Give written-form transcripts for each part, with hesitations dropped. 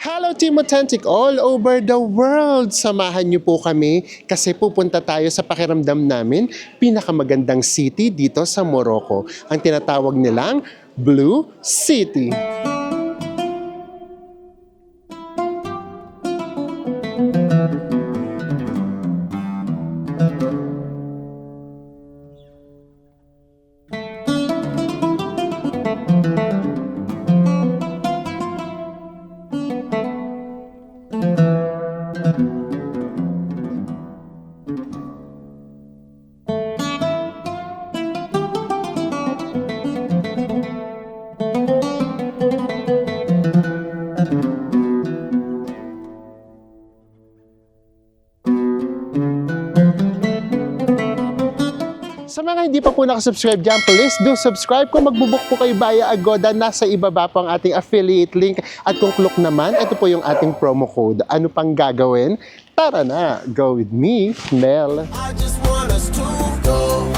Hello Team Authentic all over the world! Samahan niyo po kami kasi pupunta tayo sa pakiramdam namin pinakamagandang city dito sa Morocco. Ang tinatawag nilang Blue City. Sa mga hindi pa po nakasubscribe dyan, please do subscribe. Kung magbubuk po kayo via Agoda, nasa ibaba po ang ating affiliate link. At kung Klook naman, ito po yung ating promo code. Ano pang gagawin? Tara na! Go with me, Mel! I just want us to go,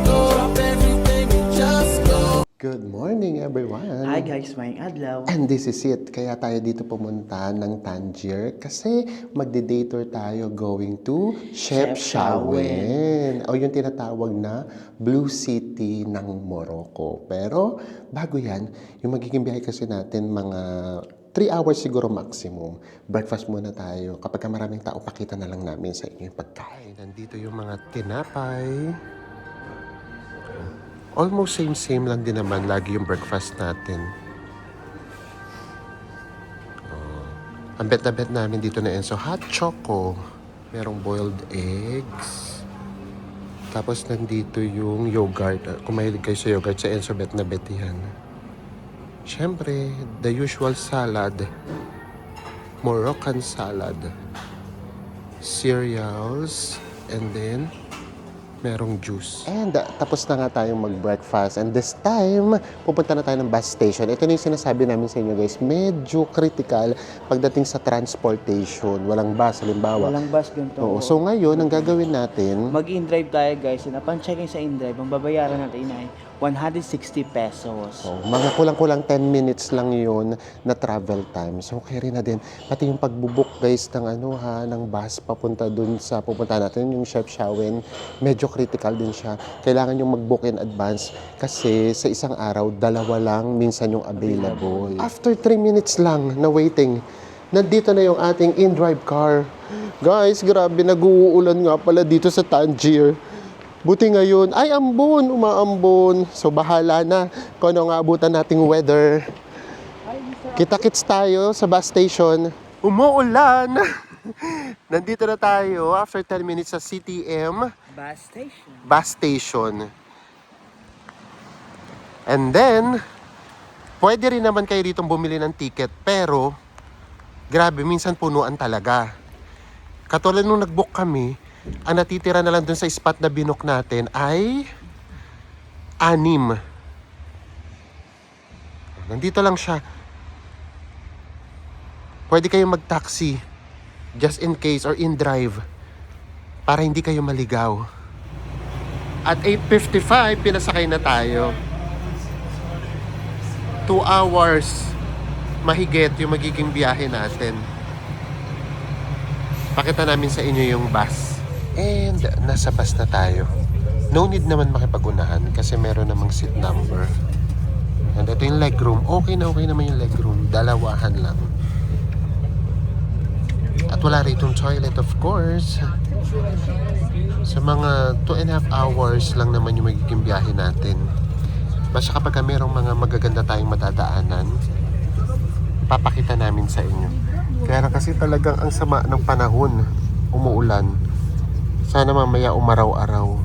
drop everything and just go. Good morning, everyone! Hi guys, maying adlaw. And this is it. Kaya tayo dito pumunta ng Tangier kasi magde-day tour tayo going to Chefchaouen o yung tinatawag na Blue City ng Morocco. Pero bago yan, yung magiging biyahe kasi natin mga 3 hours siguro maximum. Breakfast muna tayo. Kapag maraming tao, pakita na lang namin sa inyo yung pagkain. Nandito yung mga tinapay. Almost same lang din naman lagi yung breakfast natin. Ang bet na bet namin dito na Enzo, hot choco. Merong boiled eggs. Tapos nandito yung yogurt. Kung mahilig kayo sa yogurt, sa Enzo bet na bet yan. Siyempre, the usual salad. Moroccan salad. Cereals. And then merong juice. And tapos na nga tayong mag-breakfast. And this time, pupunta na tayo ng bus station. Ito na yung sinasabi namin sa inyo guys. Medyo critical pagdating sa transportation. Walang bus, halimbawa. Walang bus ganito. Oo. So ngayon, ang gagawin natin, Mag-in-drive tayo guys. And upon checking sa in-drive, ang babayaran natin ay 160 pesos. mga kulang-kulang 10 minutes lang yun na travel time. So okay rin na din. Pati yung pagbubuk guys ng ng bus papunta dun sa pupunta natin, yung Chefchaouen, medyo critical din siya. Kailangan yung mag-book in advance kasi sa isang araw, 2 lang minsan yung available. After 3 minutes lang na waiting, nandito na yung ating in-drive car. Guys, grabe, nag-uulan nga pala dito sa Tangier. Buti ngayon, ay ambon, umaambon. So bahala na kung ano nga abutan nating weather. Kita-kits tayo sa bus station. Umuulan! Nandito na tayo after 10 minutes sa CTM Bus station. bus station. And then, pwede rin naman kayo rito bumili ng ticket. Pero, grabe, minsan punuan talaga. Katulad nung nag-book kami, ang natitira na lang dun sa spot na binook natin ay 6. Nandito lang siya. Pwede kayong mag-taxi just in case or in-drive para hindi kayo maligaw. At 8:55, pinasakay na tayo. 2 hours mahigit yung magiging biyahe natin. Pakita namin sa inyo yung bus. And nasa bus na tayo. No need naman makipag-unahan kasi meron namang seat number. And ito yung legroom. Okay naman yung legroom. 2 lang. At wala rito yung toilet of course. Sa mga 2.5 hours lang naman yung magiging biyahe natin. Basta kapag merong mga magaganda tayong matadaanan, papakita namin sa inyo. Kaya kasi talagang ang sama ng panahon, umuulan. Sana mamaya umaraw-araw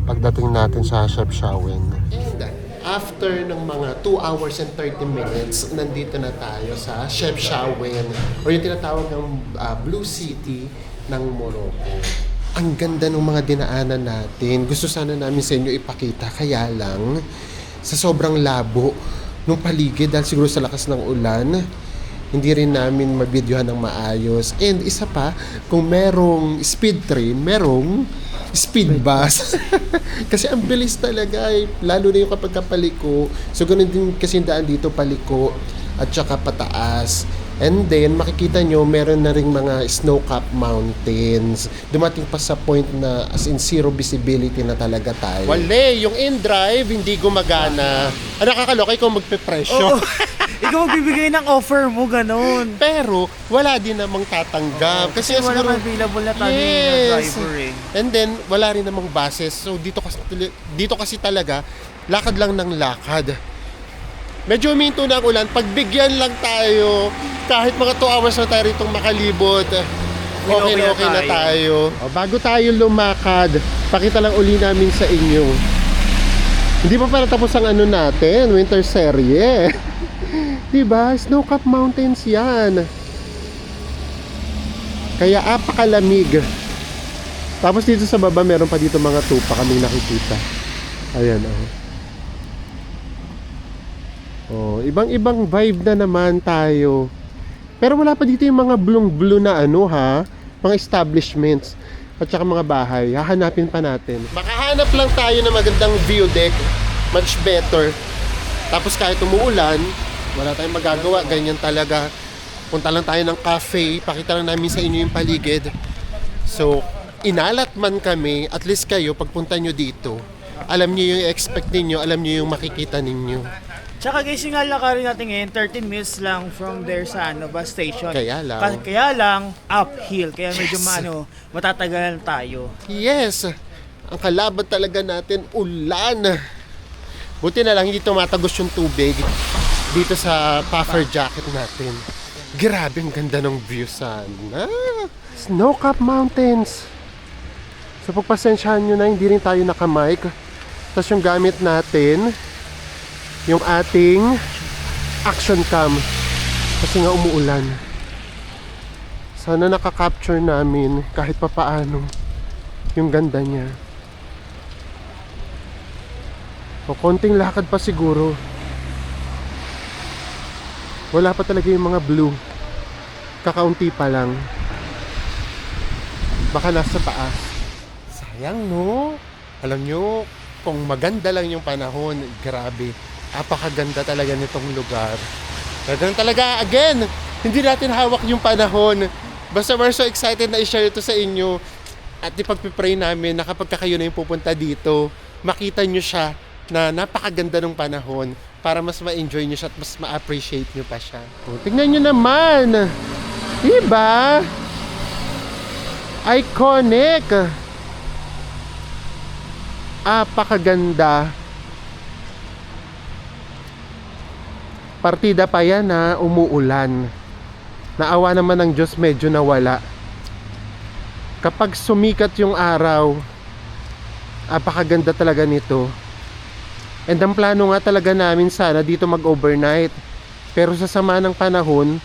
pagdating natin sa Chefchaouen. And after ng mga 2 hours and 30 minutes, nandito na tayo sa Chefchaouen o yung tinatawag ng Blue City ng Morocco. Ang ganda ng mga dinaanan natin. Gusto sana namin sa inyo ipakita. Kaya lang, sa sobrang labo ng paligid dahil siguro sa lakas ng ulan, hindi rin namin mabidyohan ng maayos. And isa pa, kung merong speed train, merong speed bus. Kasi ang bilis talaga eh. Lalo na yung kapag paliko. So ganun din kasi yung daan dito paliko. at saka pataas. And then, makikita nyo, meron na ring mga snow-capped mountains. Dumating pa sa point na as in zero visibility na talaga tayo. Wale, yung in-drive hindi gumagana. Nakakaloka, ikaw magpe-presyo. Ikaw magbibigay ng offer mo, ganun. Pero, wala din namang tatanggap. Kasi wala siguro- available na tayo Yes. na driver eh. And then, wala rin namang buses. So, dito kasi talaga, lakad lang ng lakad. Medyo huminto na ang ulan. Pagbigyan lang tayo, kahit mga 2 hours na tayo ritong makalibot, okay na tayo. O, bago tayo lumakad, pakita lang uli namin sa inyo. Hindi pa pala tapos ang ano natin, winter serye. Diba? Snow-capped mountains yan. Kaya apakalamig. Tapos dito sa baba, meron pa dito mga tupa kaming nakikita. Ayan, oh. Oh, ibang-ibang vibe na naman tayo. Pero wala pa dito yung mga blue na ano ha, mga establishments at saka mga bahay. Hahanapin pa natin. Makahanap lang tayo ng magandang view deck, much better. Tapos kahit umuulan, wala tayong magagawa, ganyan talaga. Punta lang tayo ng cafe, pakita lang namin sa inyo yung paligid. So, inalat man kami, at least kayo, pagpunta nyo dito, alam nyo yung expect ninyo, alam nyo yung makikita ninyo. Tsaka guys, yung lalakarin natin ngayon, 13 minutes lang from there sa bus station. Kaya lang. Kaya lang, uphill. Kaya medyo Yes. matatagalan tayo. Yes! Ang kalaban talaga natin, ulan. Buti na lang hindi tumatagos yung tubig dito sa puffer jacket natin. Grabe, ang ganda ng view sana. Snow-capped mountains. So pagpasensyahan nyo na, hindi rin tayo naka-mic. Tapos yung gamit natin, yung ating action cam. Kasi nga umuulan. Sana nakaka-capture namin kahit papaano yung ganda niya. O konting lakad pa siguro. Wala pa talaga yung mga blue. Kakaunti pa lang. Baka nasa taas. Sayang no? Alam nyo, kung maganda lang yung panahon, grabe. Apakaganda talaga nitong lugar. Ganun talaga, again, hindi natin hawak yung panahon. Basta we're so excited na i-share ito sa inyo. At ipagpipray namin na kapag kayo na yung pupunta dito, makita nyo siya na napakaganda ng panahon para mas ma-enjoy nyo siya at mas ma-appreciate nyo pa siya. O, tingnan nyo naman! Diba? Iconic! Apakaganda. Partida pa yan na umuulan. Naawa naman ng Diyos, medyo nawala. Kapag sumikat yung araw, apakaganda talaga nito. And ang plano nga talaga namin sana dito mag-overnight. Pero sa sama ng panahon,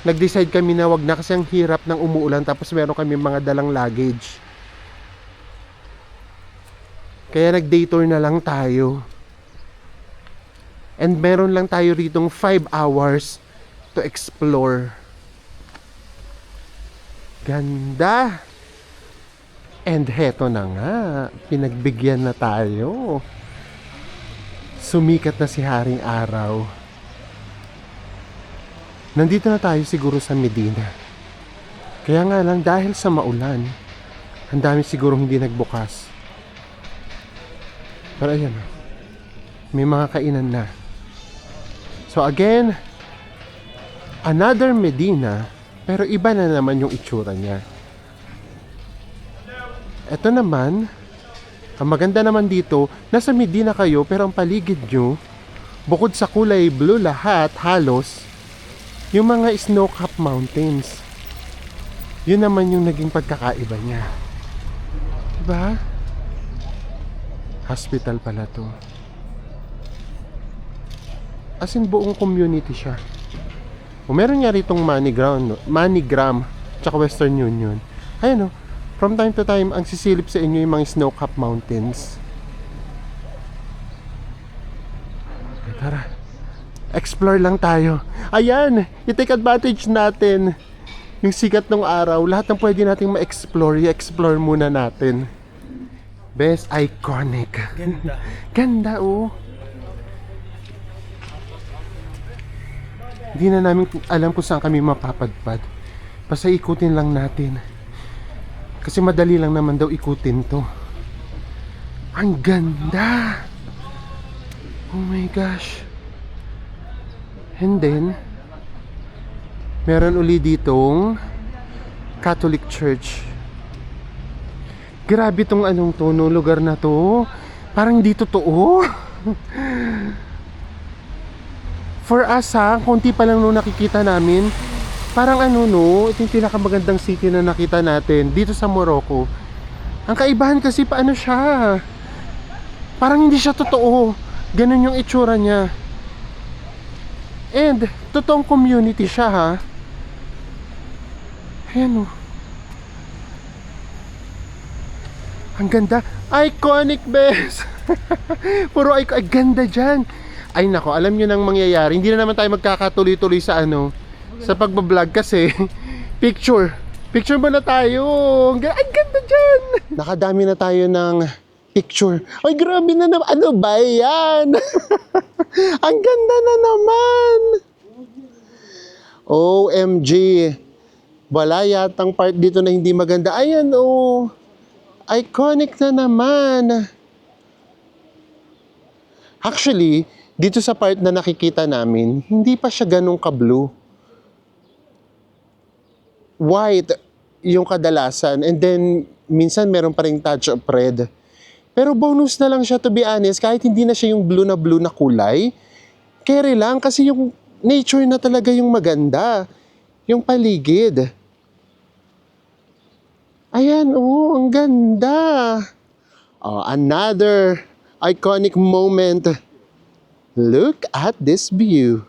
nag-decide kami na wag na kasi ang hirap ng umuulan tapos meron kami mga dalang luggage. Kaya nag-day tour na lang tayo. And meron lang tayo ritong 5 hours to explore. Ganda! And heto na nga, pinagbigyan na tayo. Sumikat na si Haring Araw. Nandito na tayo siguro sa Medina. Kaya nga lang dahil sa maulan, ang dami siguro hindi nagbukas. Pero ayan, may mga kainan na. So again, another Medina, pero iba na naman yung itsura niya. Ito naman, ang maganda naman dito, nasa Medina kayo pero ang paligid nyo, bukod sa kulay blue lahat, halos, yung mga snow-capped mountains. Yun naman yung naging pagkakaiba niya. Diba? Hospital pala to. As in buong community siya. O meron nga ritong MoneyGram tsaka Western Union. Ayan o, from time to time ang sisilip sa inyo yung mga snow-capped mountains. Tara, explore lang tayo. Ayan, i-take advantage natin yung sikat ng araw. Lahat ng pwede nating ma-explore, i-explore muna natin. Best iconic. Ganda. Ganda oh. Hindi na namin alam kung saan kami mapapadpad. Basta ikutin lang natin. Kasi madali lang naman daw ikutin to. Ang ganda! Oh my gosh. And then, meron uli ditong Catholic Church. Grabe tong anong to, no, lugar na to. Parang hindi totoo. For us ha, konti pa lang nung nakikita namin. Parang ano no, ito yung pinakamagandang city na nakita natin dito sa Morocco. Ang kaibahan kasi paano siya. Parang hindi siya totoo. Ganun yung itsura niya. And, totoong community siya ha. Ayan o. Ang ganda. Iconic bes. Puro iconic. Ang ganda dyan. Ay nako, alam nyo nang mangyayari. Hindi na naman tayo magkakatuloy-tuloy sa ano, sa pagbablog kasi picture muna tayo. Ang ganda dyan. Nakadami na tayo ng picture. Ay grabe na naman. Ano ba yan? Ang ganda na naman. OMG. Wala yatang part dito na hindi maganda. Ayan oh. Iconic na naman. Actually, dito sa part na nakikita namin, hindi pa siya ganun ka-blue. White yung kadalasan, and then minsan meron pa ring touch of red. Pero bonus na lang siya, to be honest, kahit hindi na siya yung blue na kulay. Carry lang kasi yung nature na talaga yung maganda. Yung paligid. Ayan, oh, ang ganda. Oh, another iconic moment. Look at this view.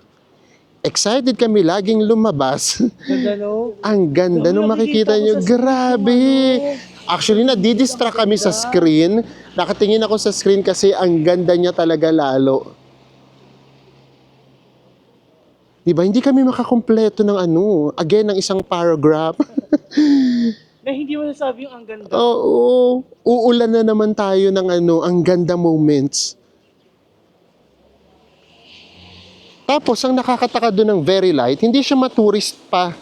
Excited kami laging lumabas. Ganda no? Ang ganda nung makikita nyo. Grabe. Actually, nadidistract kami sa screen. Nakatingin ako sa screen kasi ang ganda niya talaga lalo. Diba, hindi kami makakompleto ng ano. Again, ng isang paragraph. Na hindi mo nasabi yung ang ganda. Oo. Uulan na naman tayo ng ano, ang ganda moments. Tapos, ang nakakataka doon ng very light, hindi siya maturist pa.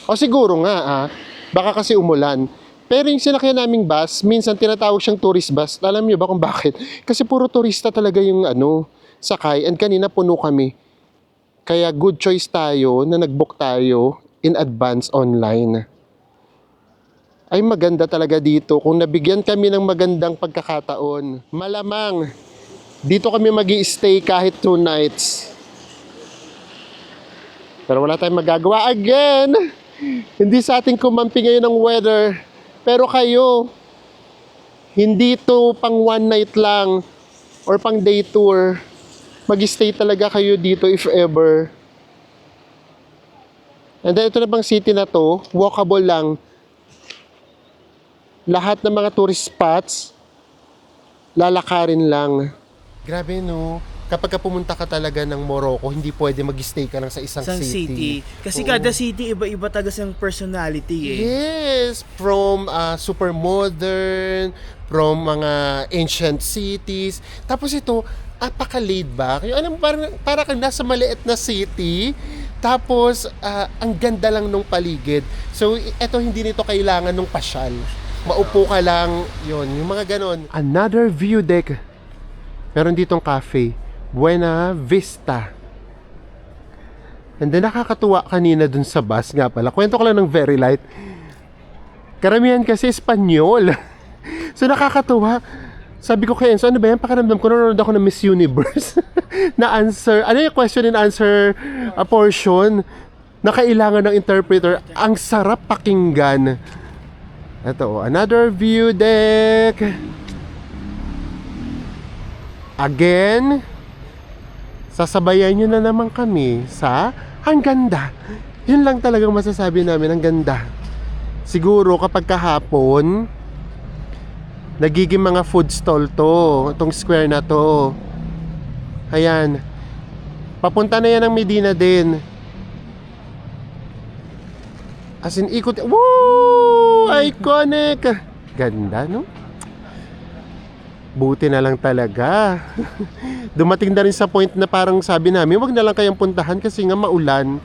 O siguro nga, baka kasi umulan. Pero yung sinakyan naming bus, minsan tinatawag siyang tourist bus. Alam niyo ba kung bakit? Kasi puro turista talaga yung ano, sakay. And kanina puno kami. Kaya good choice tayo na nag-book tayo in advance online. Ay maganda talaga dito. Kung nabigyan kami ng magandang pagkakataon, malamang dito kami magi-stay kahit 2 nights. Pero wala tayong magagawa. Again, hindi sa ating kumampi ngayon ng weather. Pero kayo, hindi to pang 1 night lang or pang day tour. Mag-stay talaga kayo dito if ever. And then ito na bang city na to, walkable lang. Lahat ng mga tourist spots, lalakarin lang. Grabe no. Kapag pumunta ka talaga ng Morocco, hindi pwede mag-stay ka lang sa isang city. Kasi Oo. kada city, iba-iba tagas ng personality eh. Yes, from super modern, from mga ancient cities. Tapos ito, apaka-laid back. Yung alam, para kang nasa maliit na city. Tapos, ang ganda lang nung paligid. So, ito hindi nito kailangan nung pasyal. Maupo ka lang, yon yung mga ganon. Another view deck. Meron ditong cafe. Buena Vista. And then nakakatuwa kanina dun sa bus nga pala. Kwento ko lang ng very light. Karamihan kasi Espanyol. So nakakatuwa. Sabi ko kay Enzo, ano ba yan? Pakiramdam ko, nanonood ako ng Miss Universe. Na answer, ano yung question and answer portion na kailangan ng interpreter. Ang sarap pakinggan. Ito, another view deck. Again, sasabayan nyo na naman kami sa ang ganda. Yun lang talagang masasabi namin, ang ganda. Siguro kapag kahapon, nagiging mga food stall to, itong square na to. Ayan. Papunta na yan ng Medina din. As in, ikot. Woo! Iconic! Ganda, no? Buti na lang talaga. Dumating na rin sa point na parang sabi namin, wag na lang kayong puntahan kasi nga maulan.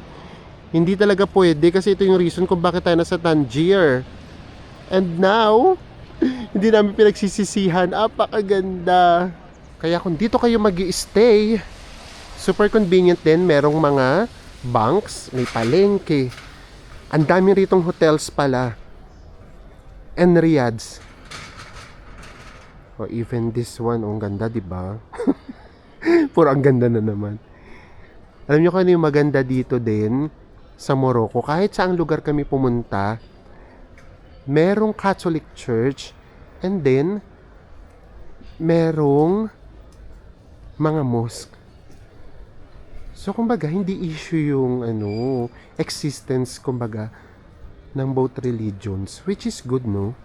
Hindi talaga pwede kasi ito yung reason kung bakit tayo nasa Tangier. And now, hindi namin pinagsisisihan. Apakaganda. Kaya kung dito kayo mag-i-stay, super convenient din. Merong mga banks, may palengke. Ang dami ritong hotels pala. And riads. Oh, even this one, ang ganda, di ba? Puro ang ganda na naman. Alam niyo kung ano yung maganda dito din sa Morocco? Kahit saang lugar kami pumunta, merong Catholic Church and then merong mga mosque. So kumbaga, hindi issue yung existence kumbaga ng both religions, which is good, no?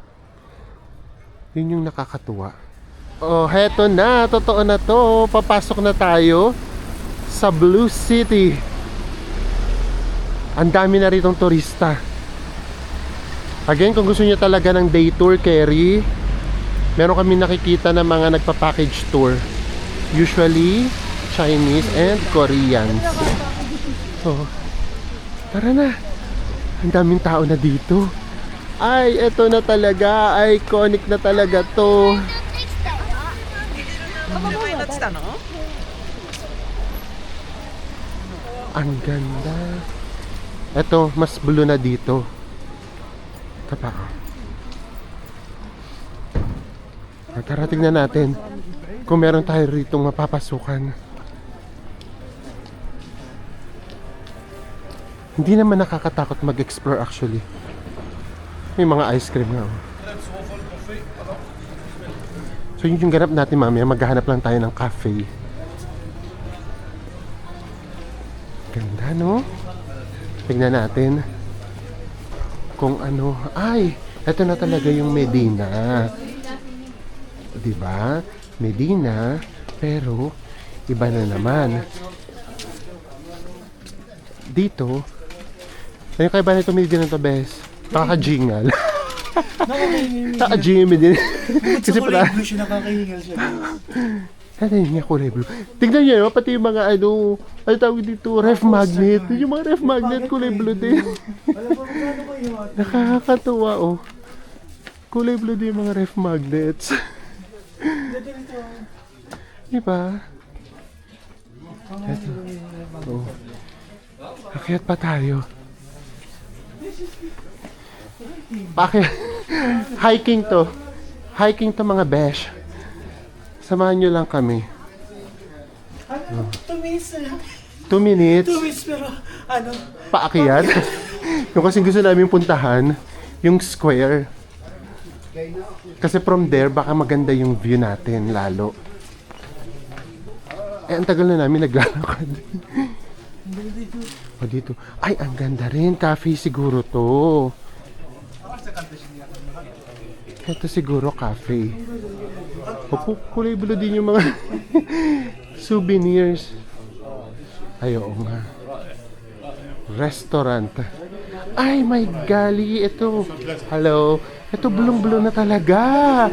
Yun yung nakakatuwa. Oh, heto na. Totoo na to. Papasok na tayo sa Blue City. Ang dami na ritong turista. Again, kung gusto niyo talaga ng day tour, Kerry, meron kami nakikita ng mga nagpa-package tour. Usually, Chinese and Koreans. Oh, tara na. Ang daming tao na dito. Ay, eto na talaga. Iconic na talaga to. Ang ganda. Eto, mas blue na dito. Ito pa. Tara, tingnan natin kung meron tayo rito mapapasukan. Hindi naman nakakatakot mag-explore actually. May mga ice cream nga. So yun yung ganap natin mamaya. Maghahanap lang tayo ng cafe. Ganda, no? Tingnan natin kung ano. Ay, eto na talaga yung Medina. Diba? Medina, pero iba na naman. Dito, ano yung kaiba nito Medina to, bes? Nakaka-jingle. Nakaka-jimmy din. Kasi para siya nakakahingal siya. ano yun nga, kulay blue. Tignan nyo, pati yung mga ano tawag dito, ref magnet. Yung mga ref magnet, kulay blue din. Nakakatuwa, oh. Kulay blue din yung mga ref magnets. Diba? Ito. Oh. Akyat pa tayo. Bakit? Hiking to. Hiking to mga besh. Samahan nyo lang kami. 2 minutes na lang. 2 minutes. 2 minutes pero Paakyat. Yung kasing gusto namin puntahan, yung square. Kasi from there, baka maganda yung view natin lalo. Eh, ang tagal na namin naglalakad. O dito. Ay, ang ganda rin. Cafe siguro to. Ito siguro cafe. Opo, kulay blue din yung mga souvenirs. Ay, oo nga. Restaurant. Ay, my golly. Ito. Hello. Ito, blue-blue na talaga.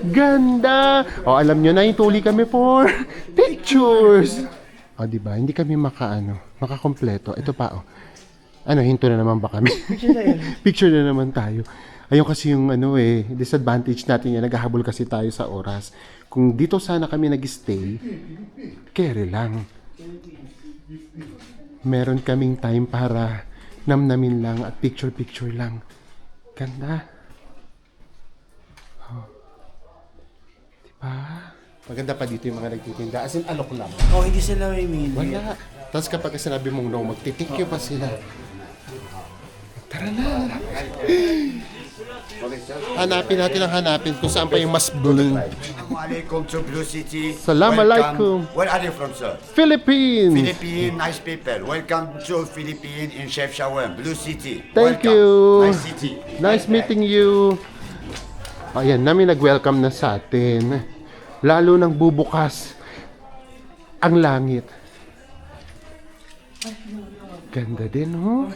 Ganda. O, alam nyo na, ituli kami for pictures. O, diba? Hindi kami makakompleto. Ito pa, o. Ano, hinto na naman ba kami? Picture na naman tayo. Ayun kasi yung disadvantage natin yan. Naghahabol kasi tayo sa oras. Kung dito sana kami nag-stay, kere lang. Meron kaming time para namnamin lang at picture-picture lang. Ganda. Oh. Diba? Maganda pa dito yung mga nagtitinda. As in, alok lang. Oh, hindi sila may mili. Wala. Tapos kapag sinabi mong no, magtitikyo pa sila. Tara na. Hanapin natin ang hanapin kung saan pa yung mas blue. Assalamualaikum to Blue City. Assalamualaikum. Welcome. Where are you from, sir? Philippines! Philippines, nice people. Welcome to Philippines in Chef Shawarma, Blue City. Thank Welcome. you. Nice city. Nice meeting you. Ayan, namin nag-welcome na sa atin. Lalo nang bubukas ang langit. Ganda din, oh.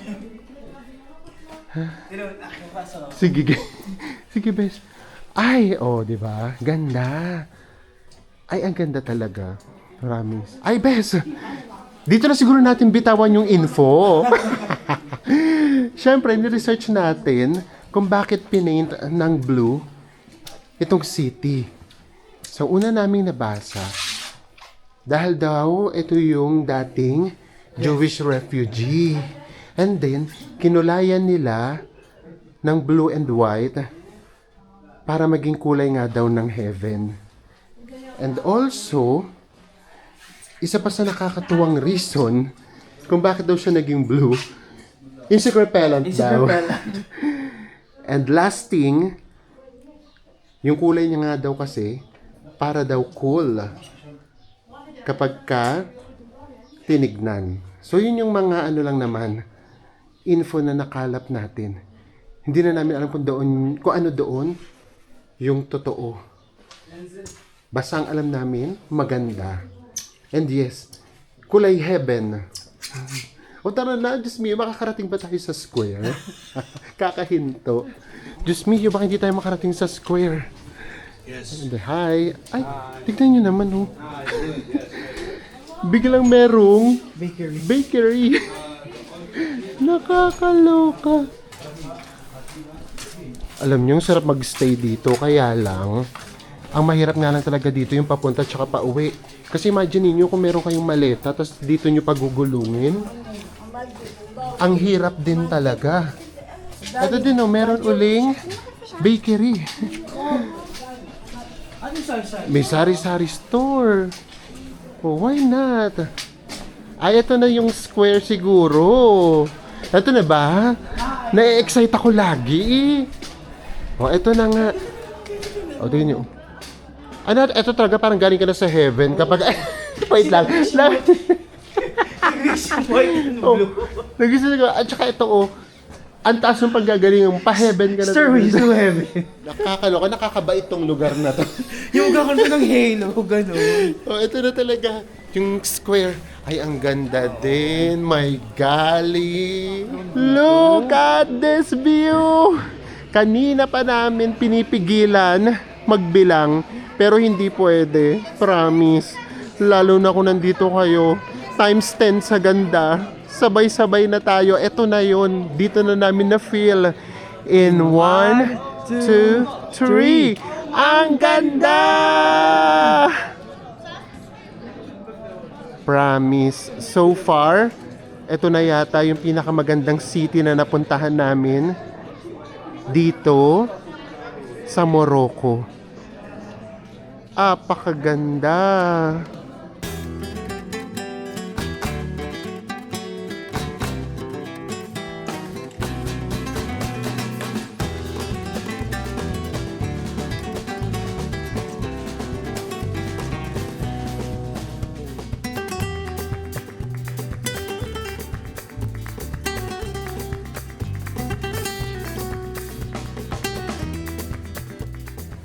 Sige, sige, bes. Ay, oh, di ba? Ganda. Ay, ang ganda talaga. Promise. Ay, bes. Dito na siguro natin bitawan yung info. Siyempre, ni-research natin kung bakit pinaint ng blue itong city. So, una naming nabasa, dahil daw ito yung dating Jewish refugee. And then, kinulayan nila ng blue and white para maging kulay nga daw ng heaven. And also, isa pa sa nakakatuwang reason kung bakit daw siya naging blue, insect repellent daw. And last thing, yung kulay niya nga daw kasi, para daw cool kapag ka tinignan. So yun yung mga ano lang naman, info na nakalap natin. Hindi na namin alam kung ano doon yung totoo. Basta ang alam namin, maganda. And yes, kulay heaven. O tara na, Diyos mio, makakarating ba tayo sa square? Kakahinto. Diyos mio, baka hindi tayo makarating sa square? Yes. And hi. Ay, tignan nyo naman, oh. Biglang merong bakery. Nakakaloka. Alam nyo, sarap magstay dito. Kaya lang, ang mahirap nga lang talaga dito yung papunta at saka pauwi. Kasi imagine niyo kung meron kayong maleta tapos dito nyo pagugulungin. Ang hirap din talaga. Ito din, oh, meron uling bakery. May sari-sari store. Oh, why not? Ay, ito na yung square siguro. Ito na ba? Na-excite ako lagi. Oh, ito na nga. O, tingnan nyo. Ano, ito talaga parang galing ka na sa heaven kapag... Wait lang. Nagising ko. At saka ito, oh. Ang taas ng paggagaling ng pa-heaven ka na. Stairways to heaven. Nakakaloka, nakakabait tong lugar na to. Yung gagawin ng halo, gano'n. Oh, ito na talaga. Yung square. Ay, ang ganda din. My golly. Look at this view. Kanina pa namin pinipigilan magbilang. Pero hindi pwede. Promise. Lalo na kung nandito kayo. Times 10 sa ganda. Sabay-sabay na tayo. Ito na yon. Dito na namin na-feel. In 1, 2, 3. Ang ganda! Promise. So far, ito na yata yung pinakamagandang city na napuntahan namin dito sa Morocco. Apakaganda.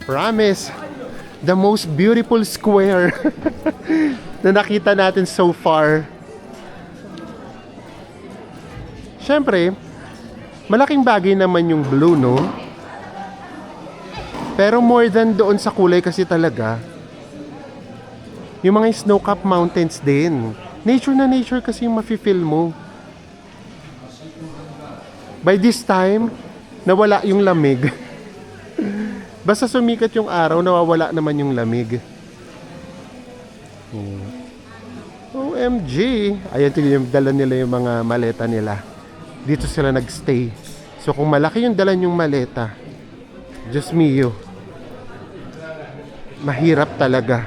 Promise, the most beautiful square na nakita natin so far. Siyempre, malaking bagay naman yung blue, no? Pero more than doon sa kulay kasi talaga, yung mga snow-capped mountains din. Nature na nature kasi yung mafe-feel mo. By this time, nawala yung lamig. Basta sumikat yung araw, nawawala naman yung lamig. OMG! Ayan, yung dala nila yung mga maleta nila. Dito sila nagstay. So kung malaki yung dala yung maleta, Diyos mio, mahirap talaga.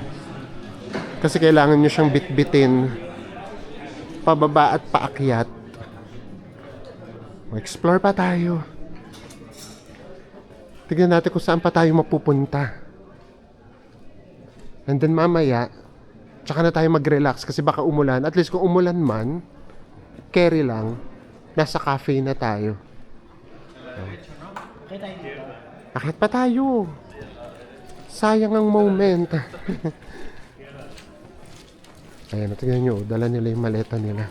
Kasi kailangan nyo siyang bitbitin pababa at paakyat. Explore pa tayo. Tignan natin kung saan pa tayo mapupunta. And then mamaya, tsaka na tayo mag-relax kasi baka umulan. At least kung umulan man, carry lang. Nasa cafe na tayo. Akit pa tayo. Sayang ang moment. Ayan, tignan nyo. Dala nila yung maleta nila.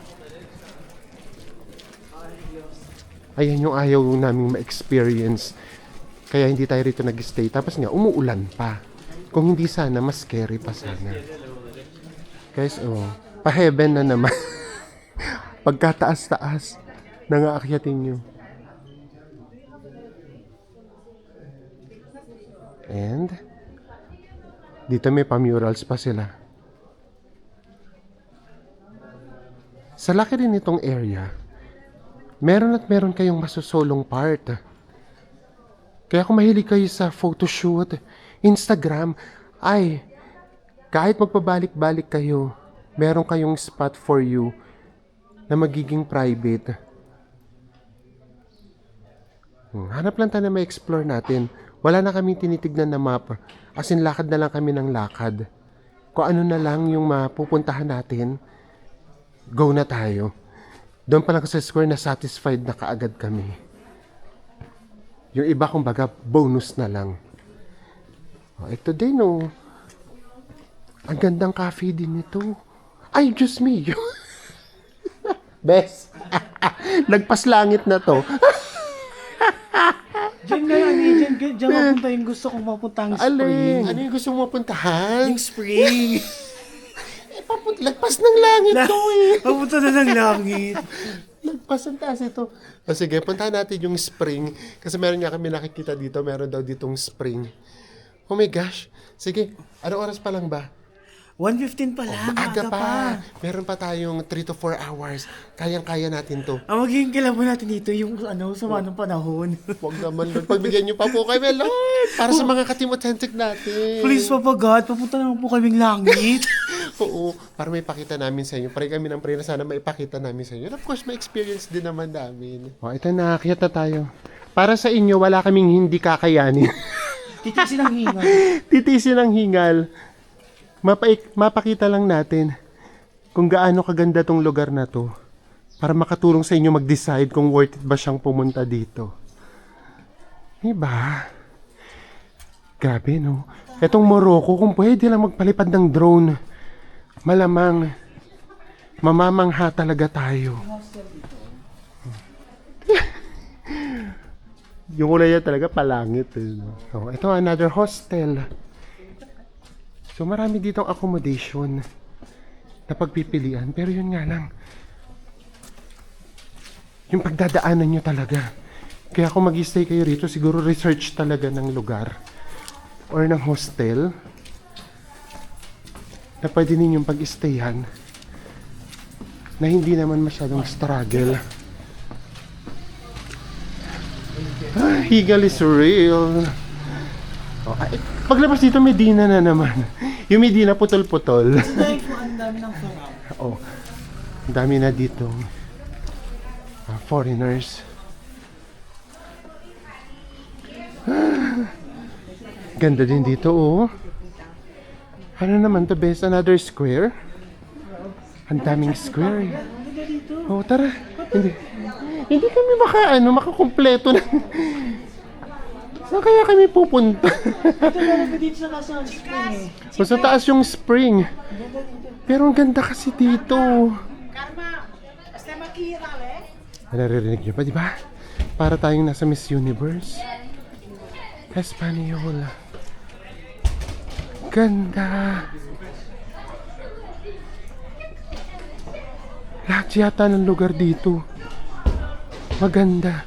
Ayan yung ayaw naming ma-experience. Kaya hindi tayo rito nag-stay. Tapos nga, umuulan pa. Kung hindi sana, mas scary pa sana. Guys, oh, pa-heaven na naman. Pagkataas-taas, nangaakyatin nyo. And dito may pamurals pa sila. Sa laki rin itong area, meron at meron kayong masusolong part. Kaya kung mahilig kayo sa photoshoot, Instagram, ay kahit magpabalik-balik kayo, meron kayong spot for you na magiging private. Hanap lang tayo na ma-explore natin. Wala na kaming tinitignan na map. As in, lakad na lang kami ng lakad. Kung ano na lang yung mapupuntahan natin, go na tayo. Doon pa lang sa square na satisfied na kaagad kami. Yung iba kumbaga bonus na lang. Ito din oh. Ang gandang cafe din nito. Ay, Diyos me. Bes. Nagpas langit na to. Diyan nga yan, diyan mapunta yung gusto kong mapuntang spring. Ano yung gusto mo mapuntahan? Yung spring. Lagpas ng langit to eh. Mapunta na ng langit. Lagpas ang taas ito. O sige, puntahan natin yung spring. Kasi meron nga kami nakikita dito. Meron daw ditong spring. Oh my gosh. Sige, anong oras pa lang ba? 1:15 pa lang, Maaga maaga pa. pa. Meron pa tayong 3 to 4 hours. Kayang-kaya natin to. Ang magiging kailangan natin dito yung sama ng panahon. Huwag naman, Lord. Pagbigyan niyo pa po kami, Lord. Para sa mga ka-Team natin. Please, Papa God, papunta naman po kaming langit. Oo, para may pakita namin sa inyo. Pray kami ng pray na sana maipakita namin sa inyo. And of course, may experience din naman namin. Ito na, akyat na tayo. Para sa inyo, wala kaming hindi kakayanin. Titisin ang hinga. Titisin ang hingal. Mapakita lang natin kung gaano kaganda tong lugar na to para makatulong sa inyo mag-decide kung worth it ba siyang pumunta dito. Diba? Grabe, no? Etong Morocco, kung pwede lang magpalipad ng drone, malamang mamamangha talaga tayo. Yung kulay niya talaga palangit. No? So, ito another hostel. So marami ditong accommodation na pagpipilian. Pero yun nga lang, yung pagdadaanan nyo talaga. Kaya kung mag-stay kayo rito, siguro research talaga ng lugar or ng hostel na pwede ninyong pag-stayan na hindi naman masyadong struggle. Higal is real. Paglabas dito, Medina na naman. Yung Medina putol-putol. Ang dami ng sarap. Oo. Ang dami na dito. Foreigners. Ganda din dito, oh. Ano naman to, best? Another square? Ang daming square. Oh, tara. Hindi kami makakumpleto na. Saan kaya kami pupunta? Ito talaga dito sa nasa spring eh. Sa taas yung spring. Pero ang ganda kasi dito. Naririnig niyo ba, di ba? Para tayong nasa Miss Universe. Espanyol. Ganda. Lahat yata ng lugar dito maganda.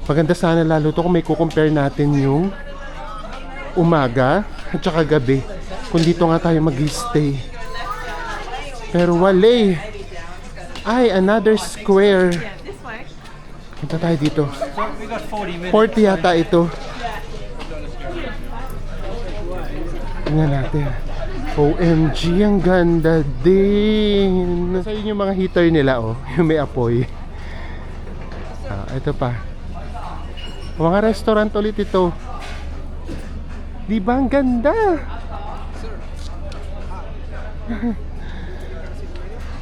Maganda sana lalo to kung may kukompare natin yung umaga at saka gabi. Kung dito nga tayo mag-stay. Pero wala. Ay, another square. Punta tayo dito. 40 yata ito. Tingnan natin. OMG, ang ganda din. Sa inyo mga heater nila, oh. Yung may apoy. Ito pa. Mga restaurant ulit ito. Di ba ang ganda?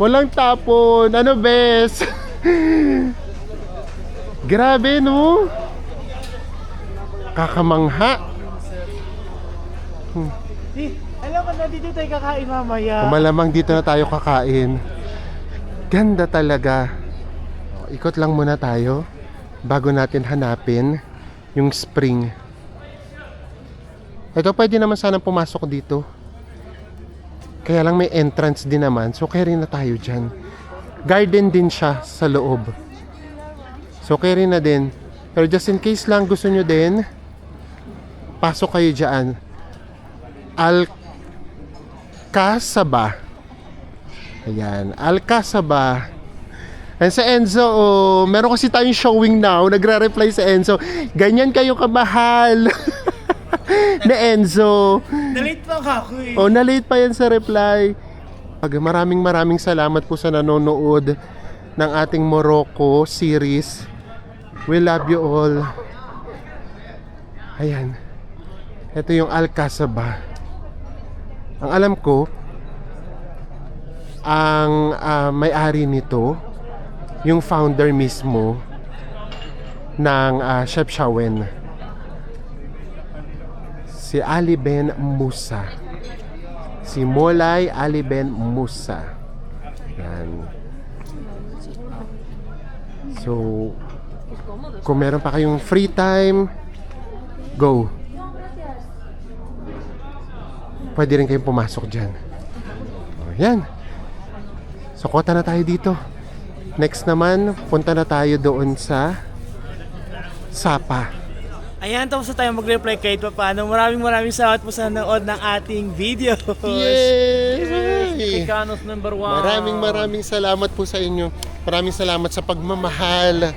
Walang tapon. Ano, bes? Grabe, no? Kakamangha. Alam ko na dito tayo kakain mamaya. Malamang dito na tayo kakain. Ganda talaga. Ikot lang muna tayo bago natin hanapin yung spring. Ito pwede naman sana pumasok dito. Kaya lang may entrance din naman. So carry na tayo dyan. Garden din siya sa loob. So carry na din. Pero just in case lang gusto nyo din Pasok kayo dyan. Alcazaba. Ayan, Alcazaba. And sa Enzo, oh, meron kasi tayong showing now. Nagre-reply sa Enzo. Ganyan kayo kamahal. Na Enzo. Nalate pa ako eh. Oh, na-late pa yan sa reply. Maraming salamat po sa nanonood ng ating Morocco series. We love you all. Ayan. Ito yung Alcazaba. Ang alam ko, ang may-ari nito, yung founder mismo ng Chef Shawen, si Ali Ben Musa. Si Molay Ali Ben Musa. Yan. So, kung meron pa kayong free time, go. Pwede rin kayong pumasok dyan. O, yan. So, kota na tayo dito. Next naman, punta na tayo doon sa Sapa. Ayan, tapos na tayo mag-reply kahit pa paano. Maraming salamat po sa nanood ng ating video. Yay! Chicanos number 1. Maraming salamat po sa inyo. Maraming salamat sa pagmamahal.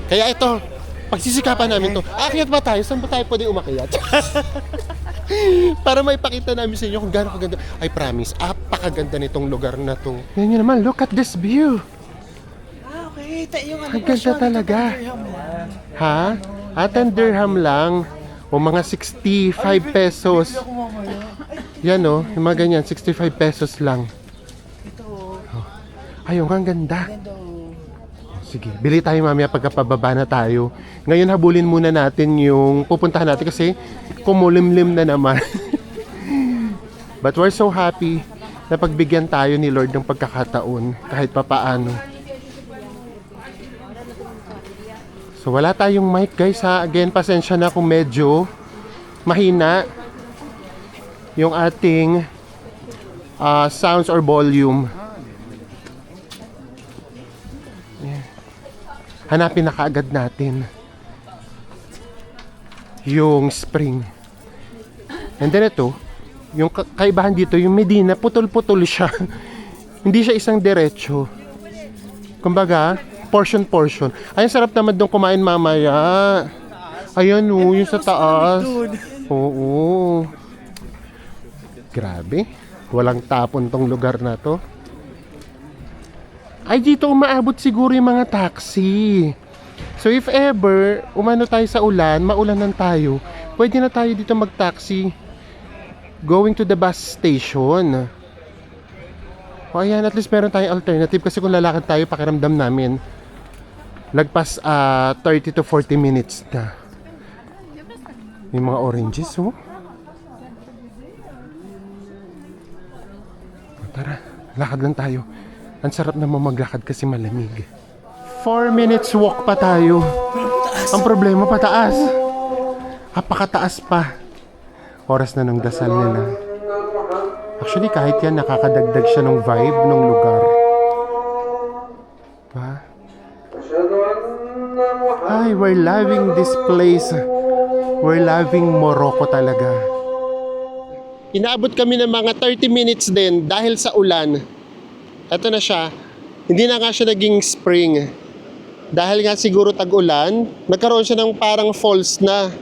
Kaya ito, pagsisikapan namin to. Akyat ba tayo? Saan ba tayo pwede umakyat? Para maipakita namin sa inyo kung gaano kaganda. I promise, apakaganda nitong lugar na to. Yan yun naman, look at this view. Okay, yung ano Ang ganda talaga. Ha? At 10 dirham lang. O mga 65 pesos. Yan o, yung mga ganyan, 65 pesos lang. Ayun, ang ganda. Sige, bili tayo mamaya pagkapababa na tayo. Ngayon habulin muna natin yung pupuntahan natin kasi kumulimlim na naman. But we're so happy na pagbigyan tayo ni Lord ng pagkakataon kahit papaano. So wala tayong mic guys ha. Again, pasensya na kung medyo mahina yung ating sounds or volume. Hanapin na kaagad natin yung spring. And then ito, yung kaibahan dito, yung Medina, putol-putol siya. Hindi siya isang diretso. Kumbaga, portion. Ay, sarap naman doon kumain mamaya. Ayan o, yung sa taas. Oo. Grabe. Walang tapon tong lugar na to. Ay, dito umaabot siguro yung mga taxi. So if ever, umano tayo sa ulan, maulanan tayo, pwede na tayo dito mag-taxi going to the bus station. O ayan, at least meron tayong alternative kasi kung lalakad tayo, pakiramdam namin lagpas 30 to 40 minutes na. Yung mga oranges, oh. Tara, lakad lang tayo. Ang sarap naman maglakad kasi malamig. 4 minutes walk pa tayo. Ang problema, pataas. Apakataas pa. Oras na ng dasal nila. Actually, kahit yan, nakakadagdag siya ng vibe ng lugar. Diba? Ay, we're loving this place. We're loving Morocco talaga. Inaabot kami ng mga 30 minutes din dahil sa ulan. Ito na siya. Hindi na nga siya naging spring. Dahil nga siguro tag-ulan, nagkaroon siya ng parang falls na.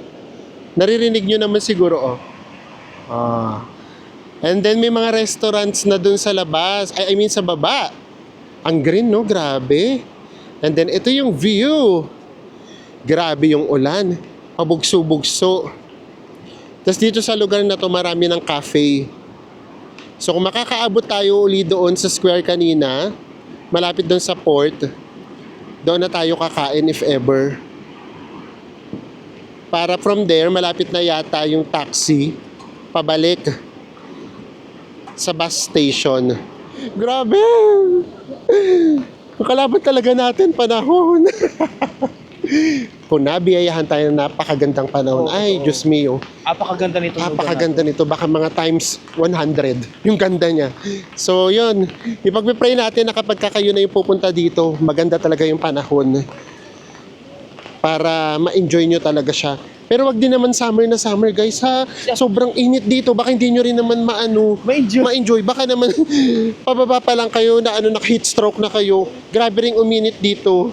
Naririnig nyo naman siguro, oh. And then may mga restaurants na dun sa labas. I mean sa baba. Ang green, no? Grabe. And then ito yung view. Grabe yung ulan. Pabugso-bugso. Tapos dito sa lugar na to marami ng cafe. So kung makakaabot tayo uli doon sa square kanina, malapit doon sa port, doon na tayo kakain if ever. Para from there, malapit na yata yung taxi pabalik sa bus station. Grabe! Makalaban talaga natin panahon. Kung nabiyayahan tayo ng napakagandang panahon, ay Diyos mio. Apakaganda nito. Apakaganda nito, baka mga times 100 yung ganda niya. So yun, ipagpipray natin na kapag kayo na yung pupunta dito, maganda talaga yung panahon. para ma-enjoy nyo talaga siya. Pero wag din naman summer na summer guys ha. Sobrang init dito. Baka hindi nyo rin naman ma-enjoy. Baka naman pababa pa lang kayo na naka-heat stroke na kayo. Grabe ring uminit dito.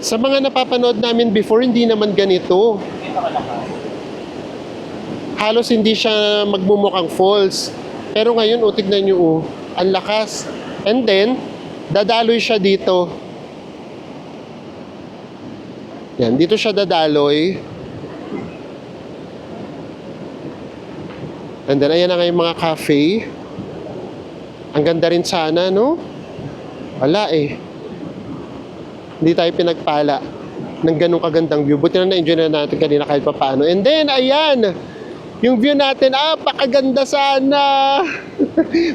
Sa mga napapanood namin before, hindi naman ganito. Halos hindi siya magmumukhang falls. Pero ngayon, tignan nyo, ang lakas. And then, dadaloy siya dito. Yan, dito siya dadaloy. And then, ayan na nga yung mga cafe. Ang ganda rin sana, no? Wala eh. Hindi tayo pinagpala ng ganung kagandang view. Buti na na-enjoy na natin kanina kahit pa paano. And then, ayan! Yung view natin, pakaganda sana!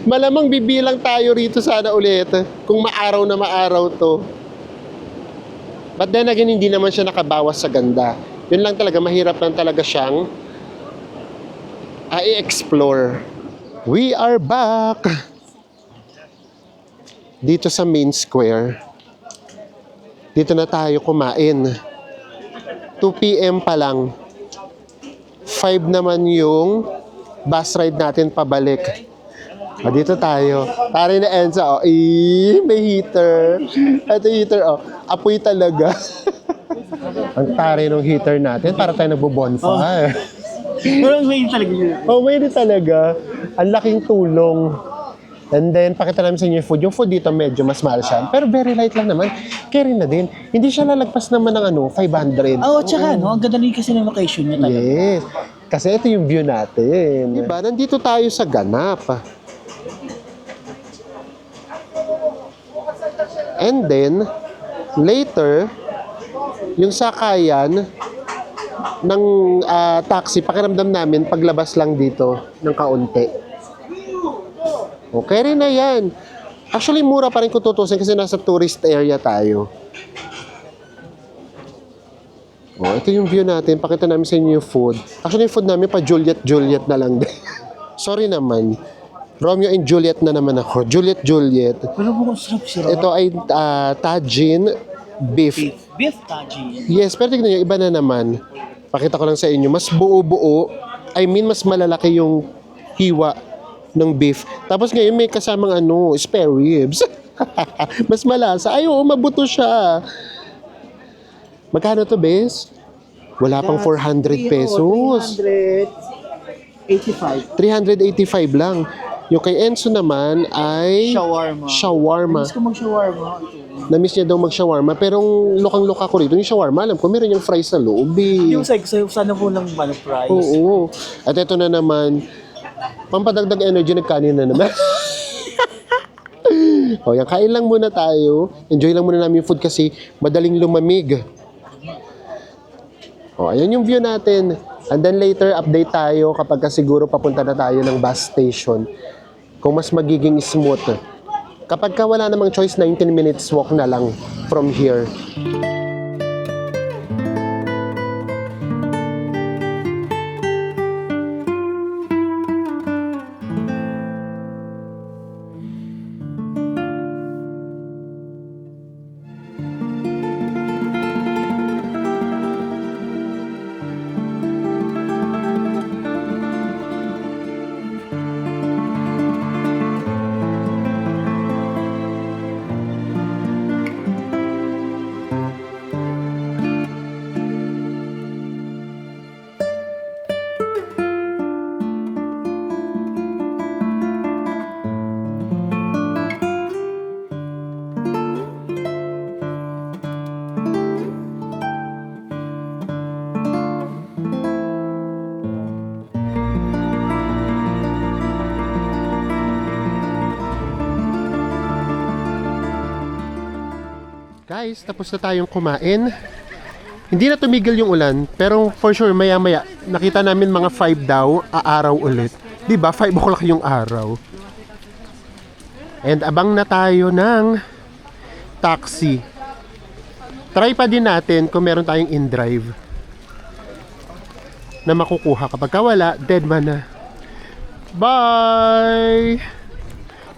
Malamang bibilang tayo rito sana ulit. Kung maaraw na maaraw to. But then again, hindi naman siya nakabawas sa ganda. Yun lang talaga, mahirap lang talaga siyang i-explore. We are back! Dito sa main square. Dito na tayo kumain. 2 PM pa lang. 5 naman yung bus ride natin pabalik. Dito tayo. Tari na Enza, may heater. Ito heater, apoy talaga. Ang tari ng heater natin, para tayo nagbo-bonfire. Pero may talaga yun. May talaga. Ang laking tulong. And then, pakita namin sa inyo yung food. Yung food dito medyo mas mahal siya. Pero very light lang naman. Carry na din. Hindi siya lalagpas naman ng 500. Tsaka ang ganda rin kasi ng location niya talaga. Yes. Kasi ito yung view natin. Diba? Nandito tayo sa ganap. And then, later, yung sakayan ng taxi, pakiramdam namin, paglabas lang dito ng kaunti. Okay rin na yan. Actually, mura pa rin kung tutusin kasi nasa tourist area tayo. Ito yung view natin. Pakita namin sa inyo yung food. Actually, yung food namin pa Juliet na lang din. Sorry naman. Romeo and Juliet na naman ako. Juliet. Pero mukhang sarap. Ito ay Tajin beef. Beef Tajin. Yes, pero tignan nyo, iba na naman. Pakita ko lang sa inyo. Mas buo-buo. I mean, mas malalaki yung hiwa ng beef. Tapos ngayon may kasamang spare ribs. Mas malasa. Ay, mabuto siya. Magkano to, bes? Wala pang 400 pesos. 385 lang. Yung kay Enzo naman ay shawarma. Namiss ko mag-shawarma. Namiss niya daw mag-shawarma. Pero lokang-loka ko rito, yung shawarma, alam ko, meron yung fries sa loob. Yung sana po ng price. Oo. At ito na naman, pampadagdag energy, nagkanin na naman. Yan, kain lang muna tayo. Enjoy lang muna namin yung food kasi madaling lumamig. Ayan yung view natin. And then later, update tayo kapag siguro papunta na tayo ng bus station. Kung mas magiging smooth. Kapag wala namang choice, 19 minutes walk na lang from here. Guys, tapos na tayong kumain. Hindi na tumigil yung ulan, pero for sure maya-maya nakita namin mga 5 daw, aaraw ulit. 'Di ba? 5 o'clock yung araw. And abang na tayo ng taxi. Try pa din natin kung meron tayong in-drive na makukuha. Kapag wala, dead man na. Bye!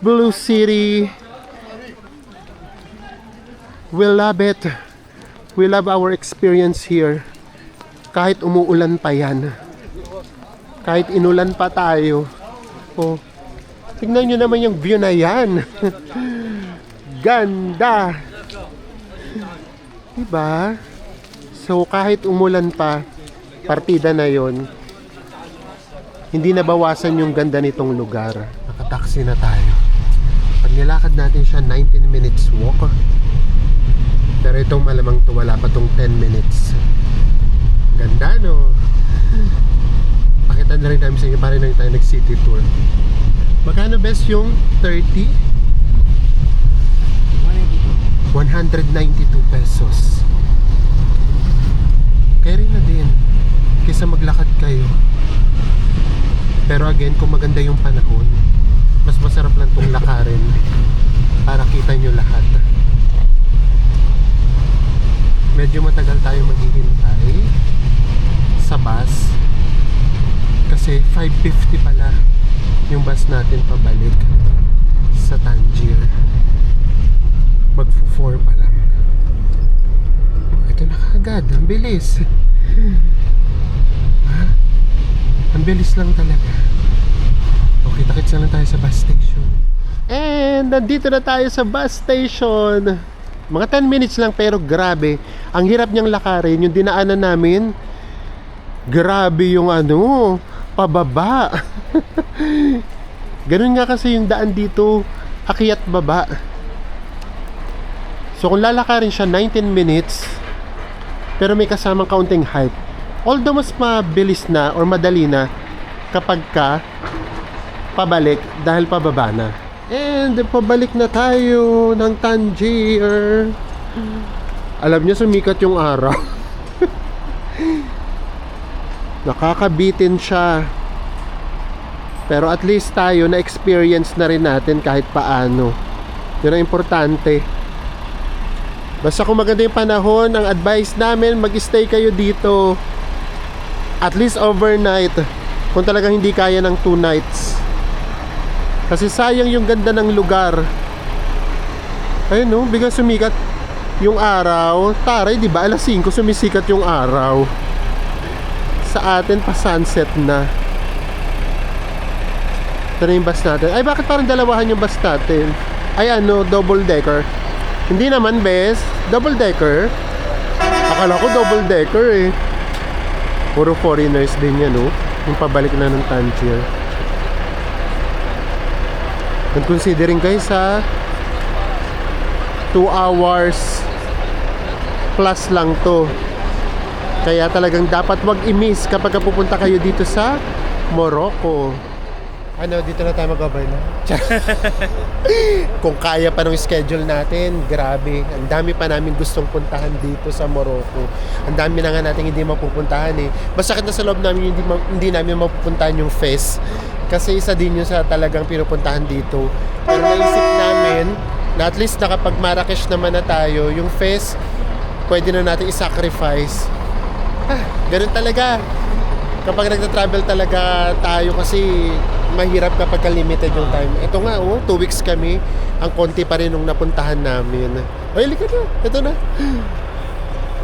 Blue City. We love it. We love our experience here. Kahit umuulan pa yan. Kahit inulan pa tayo. Oh, tingnan nyo naman yung view na yan. Ganda! Diba? So kahit umulan pa, partida na yon, hindi nabawasan yung ganda nitong lugar. Nakataksi na tayo. Pag nilakad natin siya, 19 minutes walk. Pero itong malamang to, wala pa tong 10 minutes. Ganda, no? Pakita na rin namin sa inyo, parang na tayo nag-city tour. Magkano best yung 30? 192 pesos. Kaya rin na din kaysa maglakad kayo. Pero again, kung maganda yung panahon, mas masarap lang itong lakarin para kita nyo lahat. Medyo matagal tayo maghihintay sa bus kasi 5:50 pala yung bus natin pabalik sa Tangier. Mag-4 pa lang. Ito na kaagad. Ang bilis. Ha? Ang bilis lang talaga. Okay, takits na lang tayo sa bus station. And nandito na tayo sa bus station. Mga 10 minutes lang pero grabe. Ang hirap niyang lakarin. Yung dinaanan namin, grabe yung pababa. Ganun nga kasi yung daan dito, akyat baba. So kung lalakarin siya 19 minutes, pero may kasamang kaunting height, although mas mabilis na or madali na kapag ka pabalik dahil pababa na. And pabalik na tayo ng Tangier. Alam niyo, sumikat yung araw. Nakakabitin siya. Pero at least tayo na-experience na rin natin kahit paano. Yun ang importante. Basta kung maganda yung panahon, ang advice namin, mag-stay kayo dito at least overnight kung talagang hindi kaya ng 2 nights. Kasi sayang yung ganda ng lugar. Ayun, no, biglang sumikat yung araw. Taray, di ba? Alas 5 sumisikat yung araw. Sa atin pa sunset na. Ito na yung bus natin. Ay, bakit parang dalawahan yung bus natin? Ay, double decker. Hindi naman, bes. Double decker. Akala ko double decker eh. Puro foreigners din yan, no? Yung pabalik na ng Tangier. And considering guys, 2 hours plus lang to. Kaya talagang dapat wag i-miss kapag pupunta kayo dito sa Morocco. Dito na tayo mag-overnight. Kung kaya pa ng schedule natin, grabe. Ang dami pa namin gustong puntahan dito sa Morocco. Ang dami na nga natin hindi mapupuntahan eh. Masakit na sa loob namin hindi namin mapupuntahan yung Fez. Kasi isa din yun sa talagang pinupuntahan dito. Pero naisip namin na at least nakapag Marrakesh naman na tayo, yung Fez, pwede na natin i-sacrifice. Ganun talaga. Kapag nagta-travel talaga tayo kasi mahirap kapag limited yung time. Ito nga, 2 weeks kami. Ang konti pa rin nung napuntahan namin. Ay, likat na. Ito na.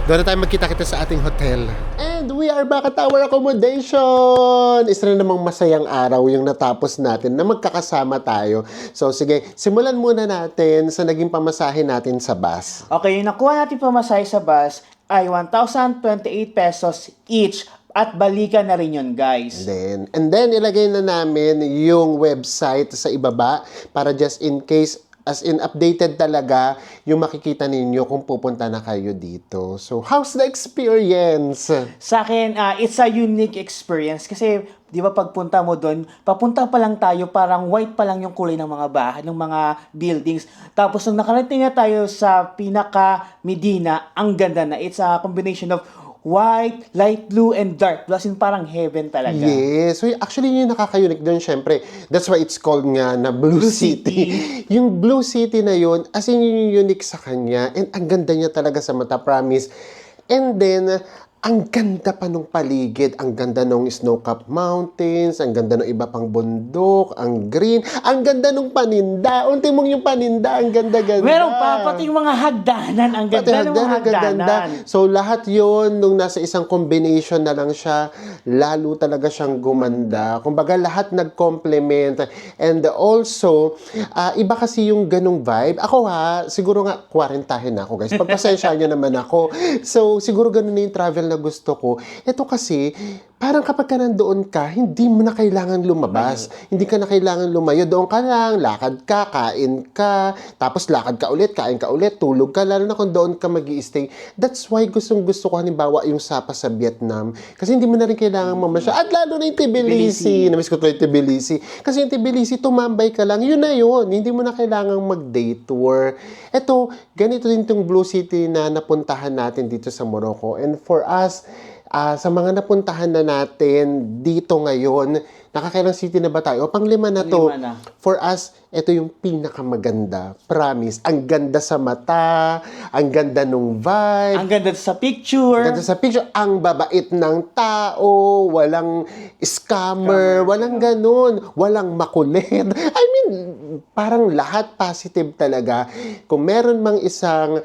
Doon na tayo magkita-kita sa ating hotel. And we are back at our accommodation! Isa na namang masayang araw yung natapos natin na magkakasama tayo. So sige, simulan muna natin sa naging pamasahe natin sa bus. Okay, yung nakuha natin pamasahe sa bus ay 1,028 pesos each. At balikan na rin yun, guys. And then ilagay na namin yung website sa ibaba para just in case, as in updated talaga yung makikita ninyo kung pupunta na kayo dito. So, how's the experience? Sa akin, it's a unique experience kasi, di ba pagpunta mo doon, papunta pa lang tayo, parang white pa lang yung kulay ng mga bahay, ng mga buildings. Tapos, nung nakarating na tayo sa pinaka-Medina, ang ganda na. It's a combination of white, light blue, and dark blue. As in, parang heaven talaga. Yes. So, actually, yung nakaka-unique doon, syempre, that's why it's called nga na Blue City. Yung Blue City na yun, as in, yung unique sa kanya, and ang ganda niya talaga sa mata, promise. And then, ang ganda pa nung paligid, ang ganda nung snow-capped mountains, ang ganda nung iba pang bundok, ang green, ang ganda nung paninda. Unti mong yung paninda, ang ganda-ganda. Meron pa, pati yung mga hagdanan. Ang Pati ganda ng mga ang gaganda. hagdanan. So, lahat yon nung nasa isang combination na lang siya, lalo talaga siyang gumanda. Kumbaga, lahat nag-complement. And also, iba kasi yung ganong vibe. Ako siguro nga, quarantahin na ako, guys. Pagpasensya nyo naman ako. So, siguro ganun na yung travel na gusto ko. Ito kasi, parang kapag ka nandoon ka, hindi mo na kailangan lumabas. Hindi ka na kailangan lumayo. Doon ka lang, lakad ka, kain ka, tapos lakad ka ulit, kain ka ulit, tulog ka, lalo na kung doon ka mag-i-stay. That's why gustong-gusto ko, halimbawa, yung Sapa sa Vietnam. Kasi hindi mo na rin kailangan mamasya. At lalo na yung Tbilisi. Namiss ko to yung Tbilisi. Kasi yung Tbilisi, tumambay ka lang. Yun na yun. Hindi mo na kailangan mag-day tour. Ito, ganito din itong Blue City na napuntahan natin dito sa Morocco. And for us, sa mga napuntahan na natin dito ngayon, nakakailang city na ba tayo? Pang-5 na to. Pang-5 na. For us, ito yung pinakamaganda. Promise. Ang ganda sa mata, ang ganda nung vibe, Ang ganda sa picture. ganda sa picture, ang babait ng tao, walang scammer, walang ganun, walang makulit. I mean, parang lahat positive talaga. Kung meron mang isang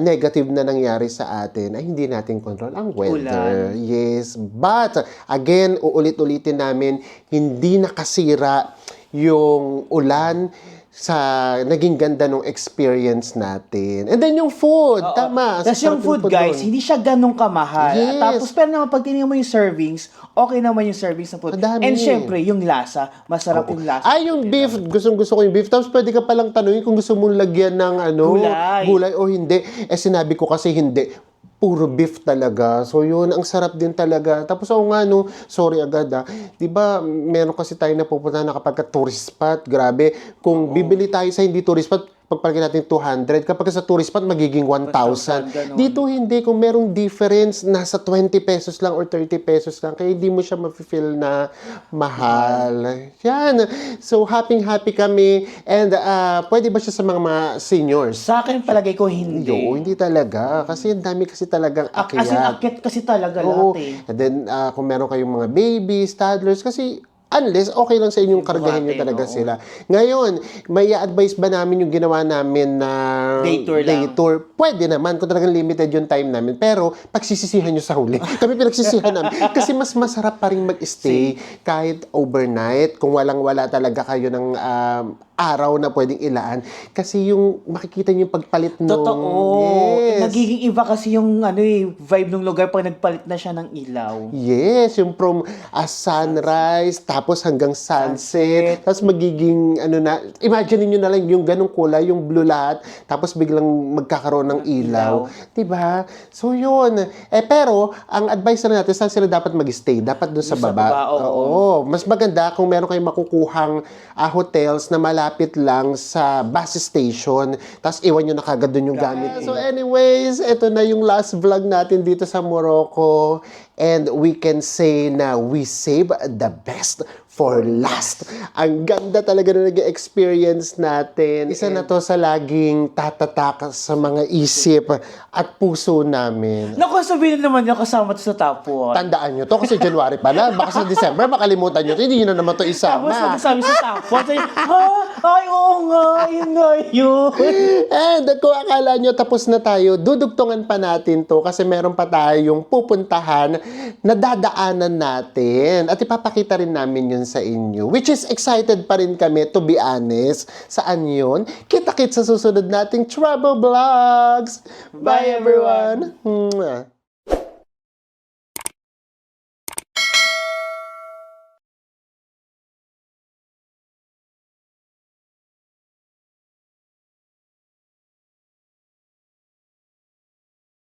negative na nangyari sa atin, ay hindi natin control ang weather. Yes. But, again, uulit-ulitin namin, hindi nakasira yung ulan sa naging ganda ng experience natin. And then yung food, tama. Tapos yung Sarap food, doon. guys, hindi siya ganong kamahal. Yes. Tapos, pero naman, pag tinignan mo yung servings, okay naman yung servings ng food. Ang dami. And syempre, yung lasa, masarap yung lasa. Ay, yung beef, gustong-gusto ko yung beef. Tapos pwede ka palang tanungin kung gusto mong lagyan ng Gulay. o hindi. Sinabi ko kasi hindi. Puro beef talaga. So, yun, ang sarap din talaga. Tapos, sorry agad 'Di ba, meron kasi tayo napupunta na kapag tourist spot, grabe. Kung bibili tayo sa hindi tourist spot, pagpalagay natin 200. Kapag sa tourist spot, magiging 1,000. ganun. Dito hindi. Kung merong difference, nasa 20 pesos lang or 30 pesos lang. Kaya hindi mo siya ma-feel na mahal. Yan. So, happy kami. And, pwede ba siya sa mga seniors? Sa akin, palagay ko hindi. Hindi talaga. Kasi ang dami kasi talagang As in, akyat. akyat kasi talaga Oo. lahat eh. And then, kung meron kayong mga babies, toddlers, kasi unless okay lang sa inyong kargahin nyo buhatin, talaga oo. sila. Ngayon, may advice ba namin yung ginawa namin na Day tour lang? tour? Pwede naman, kung talagang limited yung time namin. Pero, pagsisisihan nyo sa huli. Kami pinagsisihan namin. Kasi mas masarap pa rin mag-stay kahit overnight. Kung walang-wala talaga kayo ng araw na pwedeng ilaan. Kasi yung makikita nyo yung pagpalit nung... Totoo. Yes. Nagiging iba kasi yung vibe ng lugar pag nagpalit na siya ng ilaw. Yes, yung from sunrise, tapos hanggang sunset, tapos magiging, imagine niyo na lang yung ganong kulay, yung blue lahat, tapos biglang magkakaroon ng ilaw. Diba? So, yun. Pero, ang advice na natin, saan sila dapat mag-stay? Dapat doon sa baba. Oo. Mas maganda kung meron kayong makukuhang hotels na malapit lang sa bus station, tapos iwan nyo na kagad doon yung gamit. So, anyways, ito na yung last vlog natin dito sa Morocco. And we can say na we save the best for last. Ang ganda talaga na nag-experience natin. Isa na to sa laging tatatak sa mga isip at puso namin. Naku, sabihin naman niya kasama to sa top 1. Tandaan nyo to kasi January pala. Baka sa December makalimutan nyo to. Hindi nyo na naman to Tapos isama. magsasabi sa top 1, ay, oo nga, yun nga yun. And kung akala nyo tapos na tayo, dudugtungan pa natin to kasi meron pa tayong pupuntahan na dadaanan natin. At ipapakita rin namin yun sa inyo. Which is excited pa rin kami, to be honest. Saan yun? Kita-kits sa susunod nating travel vlogs. Bye everyone! Mwah.